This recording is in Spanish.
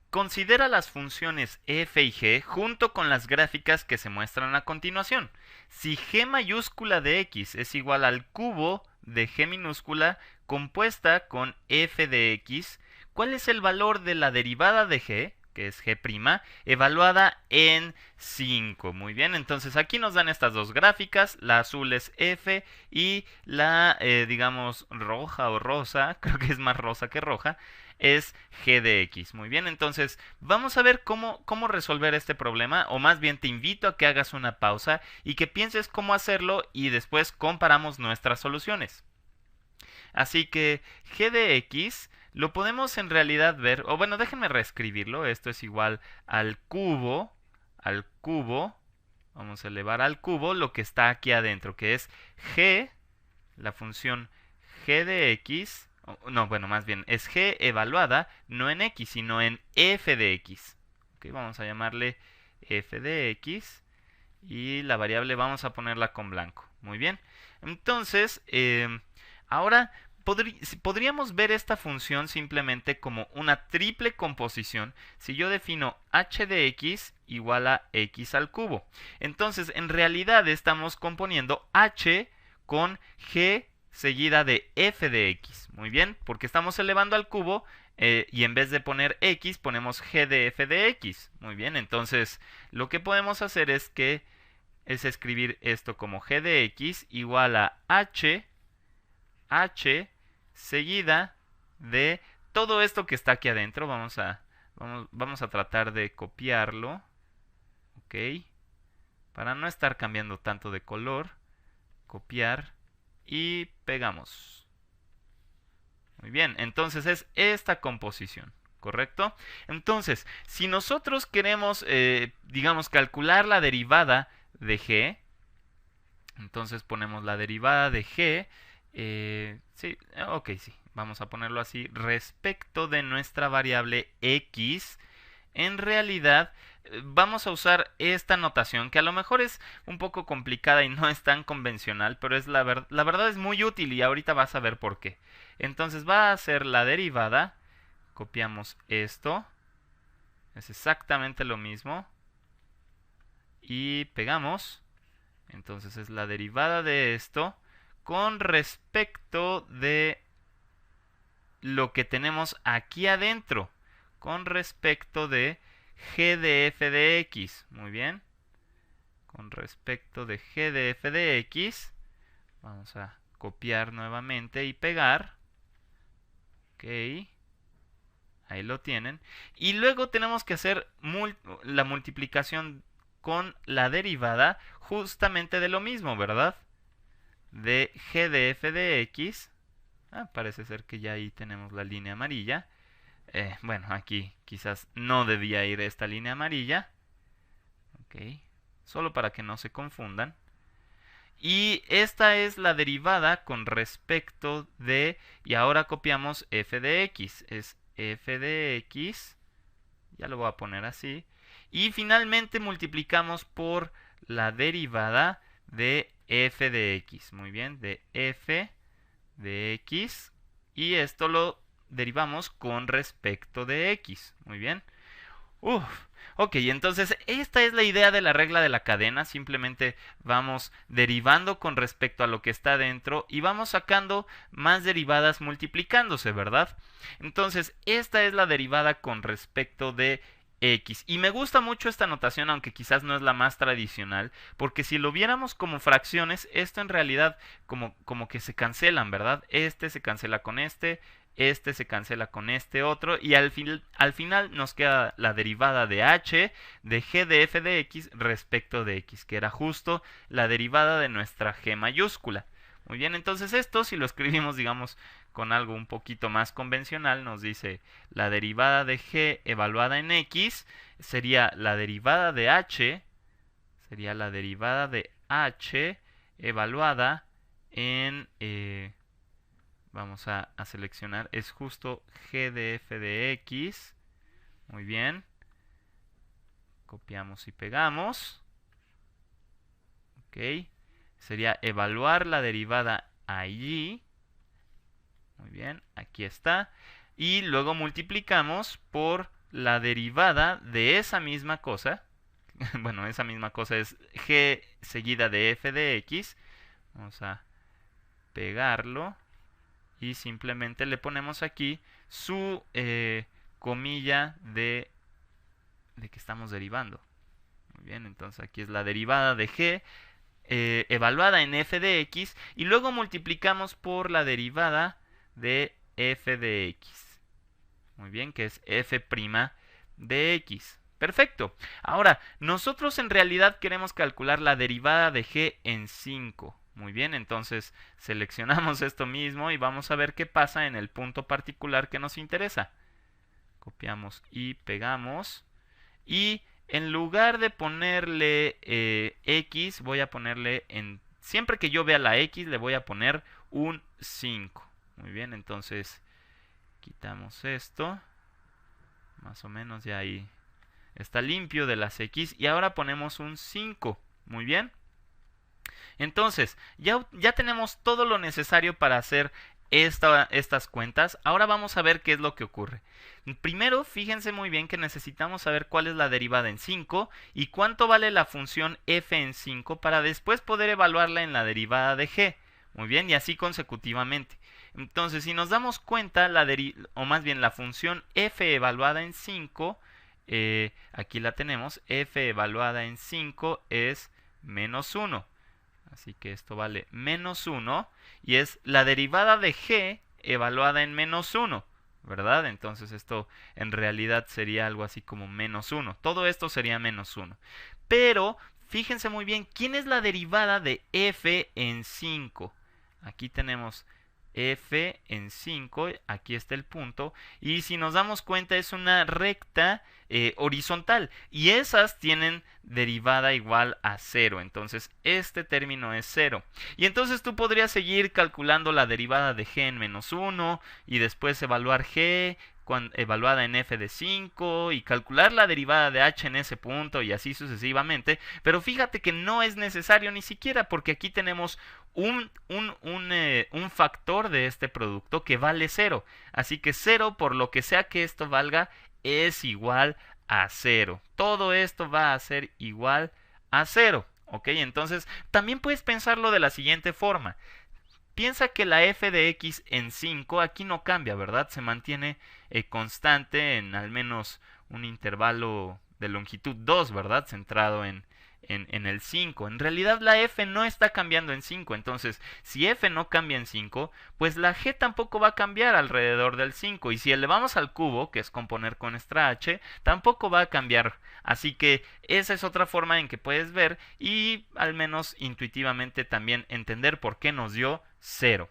Considera las funciones f y g junto con las gráficas que se muestran a continuación. Si g mayúscula de x es igual al cubo de g minúscula compuesta con f de x, ¿cuál es el valor de la derivada de g, que es g', evaluada en 5? Muy bien, entonces aquí nos dan estas dos gráficas, la azul es f y la, digamos, roja o rosa, creo que es más rosa que roja, es g de x. Muy bien, entonces vamos a ver cómo resolver este problema, o más bien te invito a que hagas una pausa y que pienses cómo hacerlo y después comparamos nuestras soluciones. Así que g de x lo podemos en realidad ver, o bueno, déjenme reescribirlo, esto es igual al cubo, vamos a elevar al cubo lo que está aquí adentro, que es g, la función g de x, no, bueno, más bien es g evaluada no en x, sino en f de x. Okay, vamos a llamarle f de x y la variable vamos a ponerla con blanco. Muy bien. Entonces, ahora podríamos ver esta función simplemente como una triple composición si yo defino h de x igual a x al cubo. Entonces, en realidad estamos componiendo h con g seguida de f de x. Muy bien, porque estamos elevando al cubo y en vez de poner x ponemos g de f de x. Muy bien, entonces lo que podemos hacer es escribir esto como g de x igual a h seguida de todo esto que está aquí adentro. Vamos a tratar de copiarlo. Ok. Para no estar cambiando tanto de color. Copiar y pegamos. Muy bien, entonces es esta composición, ¿correcto? Entonces, si nosotros queremos, digamos, calcular la derivada de g, entonces ponemos la derivada de g, sí, ok, sí, vamos a ponerlo así, respecto de nuestra variable x, en realidad vamos a usar esta notación que a lo mejor es un poco complicada y no es tan convencional, pero es la verdad es muy útil y ahorita vas a ver por qué. Entonces va a ser la derivada, copiamos esto, es exactamente lo mismo y pegamos. Entonces es la derivada de esto con respecto de lo que tenemos aquí adentro, con respecto de g de f de x. Muy bien. Con respecto de g de f de x, vamos a copiar nuevamente y pegar. Ok. Ahí lo tienen. Y luego tenemos que hacer la multiplicación con la derivada justamente de lo mismo, ¿verdad? De g de f de x. Parece ser que ya ahí tenemos la línea amarilla. Bueno, aquí quizás no debía ir esta línea amarilla. Ok. Solo para que no se confundan. Y esta es la derivada con respecto de, y ahora copiamos f de x, es f de x, ya lo voy a poner así, y finalmente multiplicamos por la derivada de f de x, muy bien, de f de x, y esto lo derivamos con respecto de x, muy bien. Uf, ok, entonces esta es la idea de la regla de la cadena, simplemente vamos derivando con respecto a lo que está dentro y vamos sacando más derivadas multiplicándose, ¿verdad? Entonces, esta es la derivada con respecto de x. Y me gusta mucho esta notación, aunque quizás no es la más tradicional, porque si lo viéramos como fracciones, esto en realidad como que se cancelan, ¿verdad? Este se cancela con este se cancela con este otro y al final nos queda la derivada de h de g de f de x respecto de x, que era justo la derivada de nuestra g mayúscula. Muy bien, entonces esto si lo escribimos digamos con algo un poquito más convencional nos dice la derivada de g evaluada en x sería la derivada de h, evaluada en vamos a seleccionar, es justo g de f de x. Muy bien. Copiamos y pegamos. Ok. Sería evaluar la derivada allí. Muy bien, aquí está. Y luego multiplicamos por la derivada de esa misma cosa. Bueno, esa misma cosa es g seguida de f de x. Vamos a pegarlo y simplemente le ponemos aquí su comilla de que estamos derivando. Muy bien, entonces aquí es la derivada de g evaluada en f de x y luego multiplicamos por la derivada de f de x. Muy bien, que es f' de x. Perfecto. Ahora, nosotros en realidad queremos calcular la derivada de g en 5. Muy bien, entonces seleccionamos esto mismo y vamos a ver qué pasa en el punto particular que nos interesa. Copiamos y pegamos. Y en lugar de ponerle x, voy a ponerle siempre que yo vea la x, le voy a poner un 5. Muy bien, entonces quitamos esto. Más o menos ya ahí está limpio de las x. Y ahora ponemos un 5. Muy bien. Entonces, ya tenemos todo lo necesario para hacer estas cuentas. Ahora vamos a ver qué es lo que ocurre. Primero, fíjense muy bien que necesitamos saber cuál es la derivada en 5 y cuánto vale la función f en 5 para después poder evaluarla en la derivada de g. Muy bien, y así consecutivamente. Entonces, si nos damos cuenta, o más bien la función f evaluada en 5, aquí la tenemos, f evaluada en 5 es menos 1. Así que esto vale menos 1 y es la derivada de g evaluada en menos 1, ¿verdad? Entonces esto en realidad sería algo así como menos 1. Todo esto sería menos 1. Pero fíjense muy bien, ¿quién es la derivada de f en 5? Aquí tenemos f en 5, aquí está el punto, y si nos damos cuenta es una recta horizontal, y esas tienen derivada igual a 0, entonces este término es 0. Y entonces tú podrías seguir calculando la derivada de g en menos 1, y después evaluar g evaluada en f de 5 y calcular la derivada de h en ese punto y así sucesivamente, pero fíjate que no es necesario ni siquiera porque aquí tenemos un factor de este producto que vale 0, así que 0 por lo que sea que esto valga es igual a 0. Todo esto va a ser igual a 0, ¿ok? Entonces también puedes pensarlo de la siguiente forma. Piensa que la f de x en 5 aquí no cambia, ¿verdad? Se mantiene constante en al menos un intervalo de longitud 2, ¿verdad? Centrado en el 5. En realidad la f no está cambiando en 5, entonces si f no cambia en 5, pues la g tampoco va a cambiar alrededor del 5. Y si elevamos al cubo, que es componer con nuestra h, tampoco va a cambiar. Así que esa es otra forma en que puedes ver y al menos intuitivamente también entender por qué nos dio 0.